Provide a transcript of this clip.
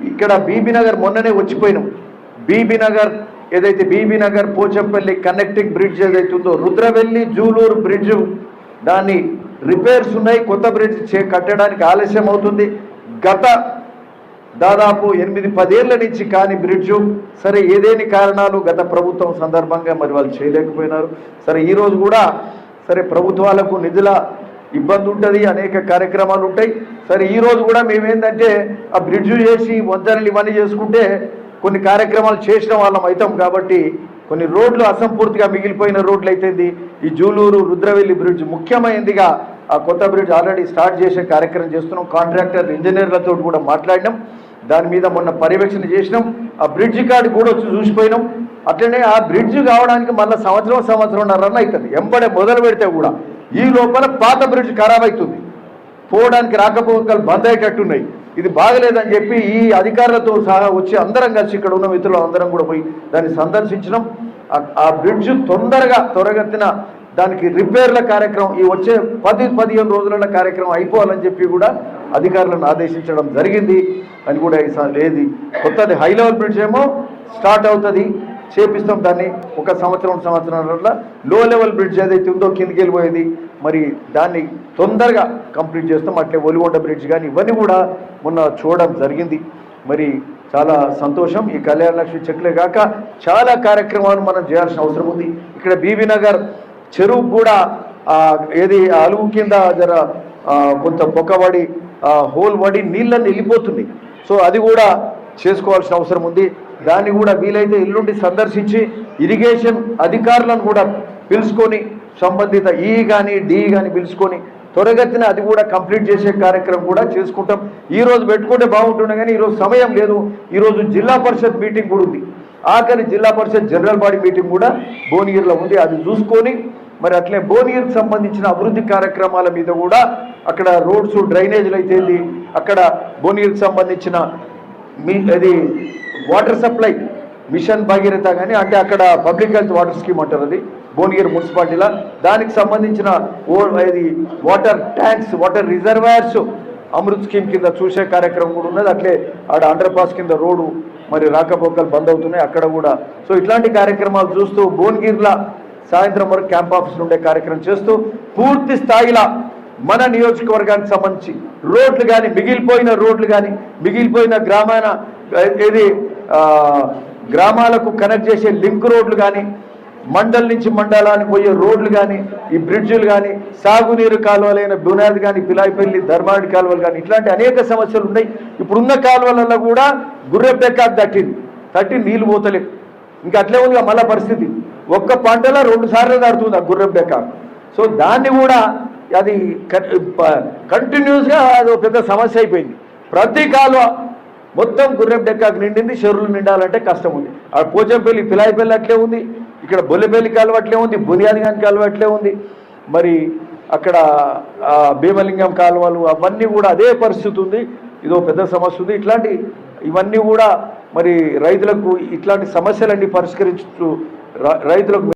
ఇక్కడ బీబీ నగర్ మొన్ననే వచ్చిపోయినాం. బీబీ నగర్ ఏదైతే బీబీ నగర్ పోచంపల్లి కనెక్టింగ్ బ్రిడ్జ్ ఏదైతే ఉందో రుద్రవెల్లి జూలూరు బ్రిడ్జ్ దాన్ని రిపేర్స్ ఉన్నాయి. కొత్త బ్రిడ్జ్ కట్టడానికి ఆలస్యం అవుతుంది. గత దాదాపు 8-10 ఏళ్ల నుంచి కాని బ్రిడ్జు సరే ఏదేని కారణాలు గత ప్రభుత్వం సందర్భంగా మరి వాళ్ళు చేయలేకపోయినారు. సరే ఈరోజు కూడా సరే ప్రభుత్వాలకు నిధుల ఇబ్బంది ఉంటుంది, అనేక కార్యక్రమాలు ఉంటాయి. సరే ఈరోజు కూడా మేమేంటంటే ఆ బ్రిడ్జు చేసి వంతెనలు ఇవన్నీ చేసుకుంటే కొన్ని కార్యక్రమాలు చేసిన వాళ్ళం అవుతాం కాబట్టి కొన్ని రోడ్లు అసంపూర్తిగా మిగిలిపోయిన రోడ్లు అయితేంది ఈ జూలూరు రుద్రవెల్లి బ్రిడ్జ్ ముఖ్యమైనదిగా ఆ కొత్త బ్రిడ్జ్ ఆల్రెడీ స్టార్ట్ చేసే కార్యక్రమం చేస్తున్నాం. కాంట్రాక్టర్ ఇంజనీర్లతో కూడా మాట్లాడినాం. దాని మీద మొన్న పర్యవేక్షణ చేసినాం. ఆ బ్రిడ్జ్ కాడి కూడా వచ్చి చూసిపోయినాం. అట్లనే ఆ బ్రిడ్జ్ కావడానికి మళ్ళీ సంవత్సరంన్నర అవుతుంది. ఎంబడే మొదలు పెడితే కూడా ఈ లోపల పాత బ్రిడ్జ్ ఖరాబ్ అవుతుంది, పోవడానికి రాకపోకలు బంద్ అయ్యేటట్టున్నాయి. ఇది బాగలేదని చెప్పి ఈ అధికారులతో సహా వచ్చి అందరం కలిసి ఇక్కడ ఉన్న మిత్రులు అందరం కూడా పోయి దాన్ని సందర్శించినాం. ఆ బ్రిడ్జ్ త్వరగతిన దానికి రిపేర్ల కార్యక్రమం ఈ వచ్చే 10-15 రోజుల కార్యక్రమం అయిపోవాలని చెప్పి కూడా అధికారులను ఆదేశించడం జరిగింది అని కూడా లేదు. కొత్తది హై లెవెల్ బ్రిడ్జ్ ఏమో స్టార్ట్ అవుతుంది, చేపిస్తాం. దాన్ని ఒక సంవత్సరంన్నర లో లెవెల్ బ్రిడ్జ్ ఏదైతే ఉందో కిందికి వెళ్ళిపోయేది మరి దాన్ని తొందరగా కంప్లీట్ చేస్తాం. అట్లే ఒలిగొండ బ్రిడ్జ్ కానీ ఇవన్నీ కూడా మొన్న చూడడం జరిగింది. మరి చాలా సంతోషం. ఈ కళ్యాణ లక్ష్మి చెక్లే కాక చాలా కార్యక్రమాలు మనం చేయాల్సిన అవసరం ఉంది. ఇక్కడ బీబీ నగర్ చెరువు కూడా ఏది అలుగు కింద జర కొంత పొక్కబడి హోల్ పడి నీళ్ళని వెళ్ళిపోతుంది. సో అది కూడా చేసుకోవాల్సిన అవసరం ఉంది. దాన్ని కూడా వీలైతే ఎల్లుండి సందర్శించి ఇరిగేషన్ అధికారులను కూడా పిలుచుకొని సంబంధిత ఈ కానీ డి కానీ పిలుచుకొని త్వరగతిన అది కూడా కంప్లీట్ చేసే కార్యక్రమం కూడా చేసుకుంటాం. ఈరోజు పెట్టుకుంటే బాగుంటుండే కానీ ఈరోజు సమయం లేదు. ఈరోజు జిల్లా పరిషత్ మీటింగ్ కూడా ఉంది. ఆఖరి జిల్లా పరిషత్ జనరల్ బాడీ మీటింగ్ కూడా భువనగిరిలో ఉంది. అది చూసుకొని మరి అట్లే భువనగిరికి సంబంధించిన అభివృద్ధి కార్యక్రమాల మీద కూడా అక్కడ రోడ్స్ డ్రైనేజీలు అయితే అక్కడ భువనగిరికి సంబంధించిన అది వాటర్ సప్లై మిషన్ భగీరథ కానీ అంటే అక్కడ పబ్లిక్ హెల్త్ వాటర్ స్కీమ్ అంటారు, అది భువనగిరి మున్సిపాలిటీలో దానికి సంబంధించిన ఇది water tanks water reservoirs Amrit scheme కింద చూసే కార్యక్రమం కూడా ఉన్నది. అట్లే ఆడ అండర్ పాస్ కింద రోడ్డు మరి రాకపోకలు బంద్ అవుతున్నాయి అక్కడ కూడా. సో ఇట్లాంటి కార్యక్రమాలు చూస్తూ భువనగిరిలో సాయంత్రం వరకు క్యాంప్ ఆఫీసులు ఉండే కార్యక్రమం చేస్తూ పూర్తి స్థాయిలో మన నియోజకవర్గానికి సంబంధించి రోడ్లు కానీ మిగిలిపోయిన రోడ్లు కానీ మిగిలిపోయిన గ్రామాలకు కనెక్ట్ చేసే లింక్ రోడ్లు కానీ మండల్ నుంచి మండలానికి పోయే రోడ్లు కానీ ఈ బ్రిడ్జులు కానీ సాగునీరు కాలువలైన బునాది కానీ పిలాయిపల్లి ధర్మాడి కాలువలు కానీ ఇట్లాంటి అనేక సమస్యలు ఉన్నాయి. ఇప్పుడున్న కాలువలలో కూడా గుర్రెపెక్కాకు తట్టి నీళ్ళు పోతలేవు. ఇంకా అట్లే ఉంది మళ్ళా పరిస్థితి. ఒక్క పంటలో 2 సార్లు దాడుతుంది ఆ గుర్రెపెక్కాకు. సో దాన్ని కూడా అది కంటిన్యూస్గా అది పెద్ద సమస్య అయిపోయింది. ప్రతి కాలువ మొత్తం గుర్రెపెక్కాకు నిండింది. చెరువులు నిండాలంటే కష్టం ఉంది. ఆ పోచంపల్లి పిలాయిపల్లి అట్లే ఉంది, ఇక్కడ బొల్లెపల్లి కాలువ అట్లే ఉంది, బునియాదిగాని కాలువ అట్లే ఉంది, మరి అక్కడ భీమలింగం కాలువలు అవన్నీ కూడా అదే పరిస్థితి ఉంది. ఇదో పెద్ద సమస్య ఉంది. ఇవన్నీ కూడా మరి రైతులకు ఇట్లాంటి సమస్యలన్నీ పరిష్కరించు రైతులకు